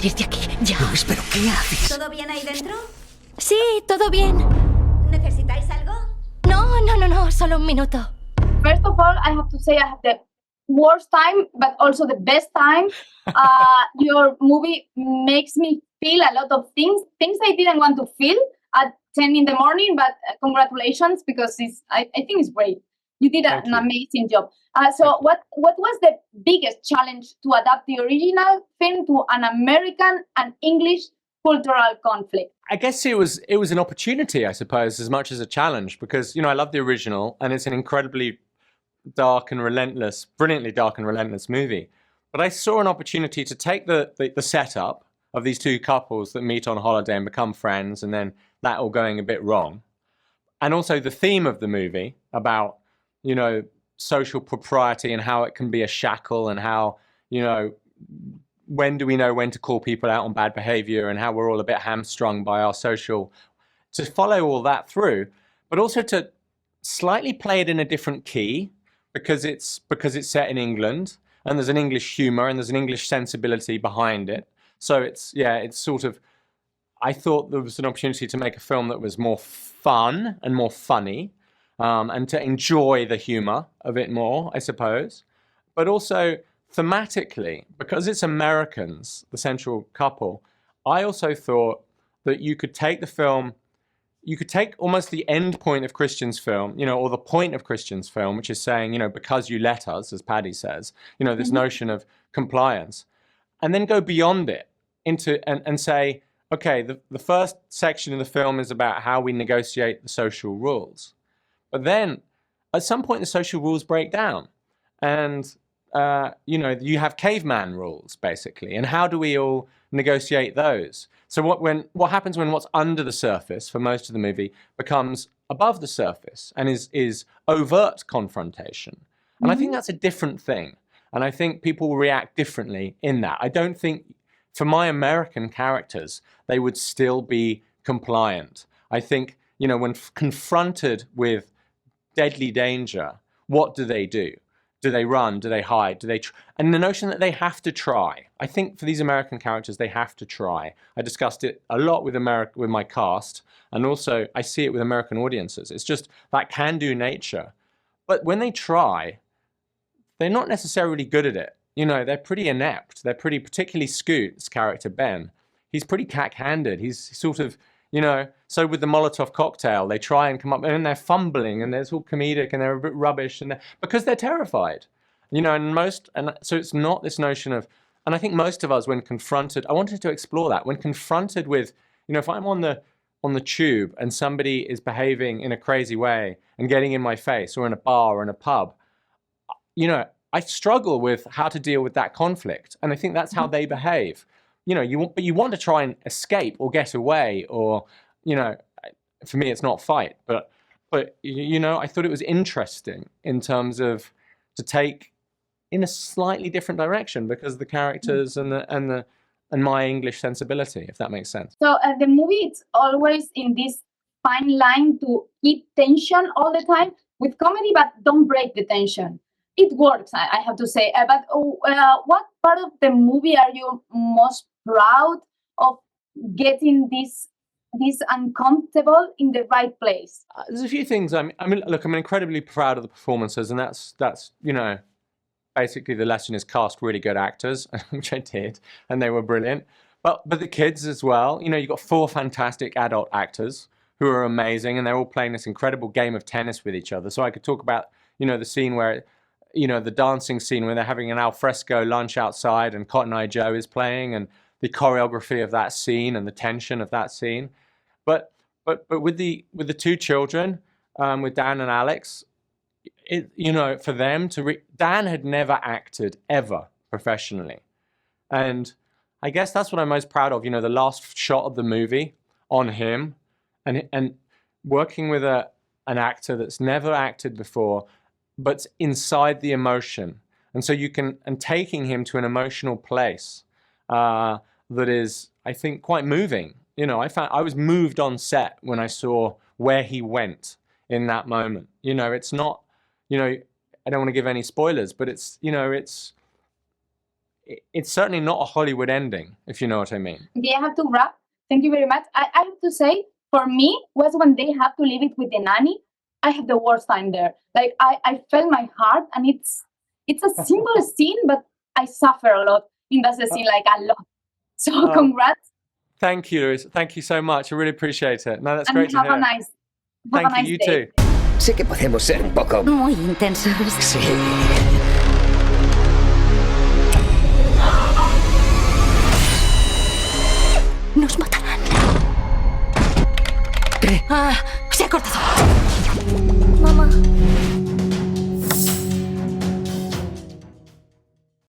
salir de aquí, ya. Luis, ¿pero qué haces? ¿Todo bien ahí dentro? Sí, todo bien. ¿Necesitáis algo? No, solo un minuto. First of all, I have to say I have the worst time, but also the best time. Your movie makes me feel a lot of things I didn't want to feel at 10 in the morning, but congratulations, because I think it's great. You did an amazing job. So what was the biggest challenge to adapt the original film to an American and English cultural conflict? I guess it was an opportunity, I suppose, as much as a challenge, because, I love the original and it's an incredibly dark and relentless, brilliantly dark and relentless movie. But I saw an opportunity to take the setup of these two couples that meet on holiday and become friends, and then that all going a bit wrong. And also the theme of the movie about, social propriety and how it can be a shackle, and how, when do we know when to call people out on bad behavior, and how we're all a bit hamstrung by our social, to follow all that through, but also to slightly play it in a different key, because it's set in England, and there's an English humor and there's an English sensibility behind it. So it's sort of, I thought there was an opportunity to make a film that was more fun and more funny, and to enjoy the humor of it more, I suppose. But also thematically, because it's Americans, the central couple, I also thought that you could take the film, you could take almost the end point of Christian's film, or the point of Christian's film, which is saying, because you let us, as Paddy says, this notion of compliance, and then go beyond it and say, okay, the first section of the film is about how we negotiate the social rules. But then at some point the social rules break down, and you have caveman rules, basically, and how do we all negotiate those? So what happens when what's under the surface for most of the movie becomes above the surface and is overt confrontation? And I think that's a different thing, and I think people will react differently in that. I don't think, for my American characters, they would still be compliant. I think, when confronted with deadly danger, what do they do? Do they run? Do they hide? And the notion that they have to try. I think for these American characters, they have to try. I discussed it a lot with my cast, and also I see it with American audiences. It's just that can-do nature. But when they try, they're not necessarily good at it. They're pretty inept. They're pretty, particularly Scoot's character, Ben. He's pretty cack-handed. He's sort of, so with the Molotov cocktail, they try and come up, and they're fumbling, and they're all comedic, and they're a bit rubbish, because they're terrified, and so it's not this notion of, and I think most of us, when confronted, I wanted to explore that, when confronted with, if I'm on the tube and somebody is behaving in a crazy way and getting in my face, or in a bar or in a pub, I struggle with how to deal with that conflict, and I think that's how they behave. You want to try and escape or get away, or, for me, it's not fight, but I thought it was interesting in terms of to take in a slightly different direction because of the characters and my English sensibility, if that makes sense. So the movie, it's always in this fine line to keep tension all the time with comedy, but don't break the tension. It works, I have to say. But what part of the movie are you most proud of getting this uncomfortable in the right place? There's a few things. I mean, look, I'm incredibly proud of the performances, and that's basically the lesson is cast really good actors, which I did, and they were brilliant. But the kids as well. You've got 4 fantastic adult actors who are amazing, and they're all playing this incredible game of tennis with each other. So I could talk about the scene where the dancing scene where they're having an alfresco lunch outside and Cotton Eye Joe is playing, and the choreography of that scene and the tension of that scene. But with the 2 children, with Dan and Alex, for them to Dan had never acted ever professionally, and I guess that's what I'm most proud of. The last shot of the movie on him, and working with an actor that's never acted before, but inside the emotion, and so and taking him to an emotional place that is, I think, quite moving. I was moved on set when I saw where he went in that moment. It's not, I don't want to give any spoilers, but it's it's certainly not a Hollywood ending, if you know what I mean. Okay, I have to wrap. Thank you very much. I have to say, for me, was when they have to leave it with the nanny. I had the worst time there. Like I felt my heart, and it's a simple scene, but I suffer a lot in that scene, like a lot. So congrats. Thank you, Louise. Thank you so much. I really appreciate it. No, that's And great to have hear. a nice Thank you, you day. too. Sé que podemos ser un poco... Muy intensos. Sí. Nos matarán. ¿Qué? Ah,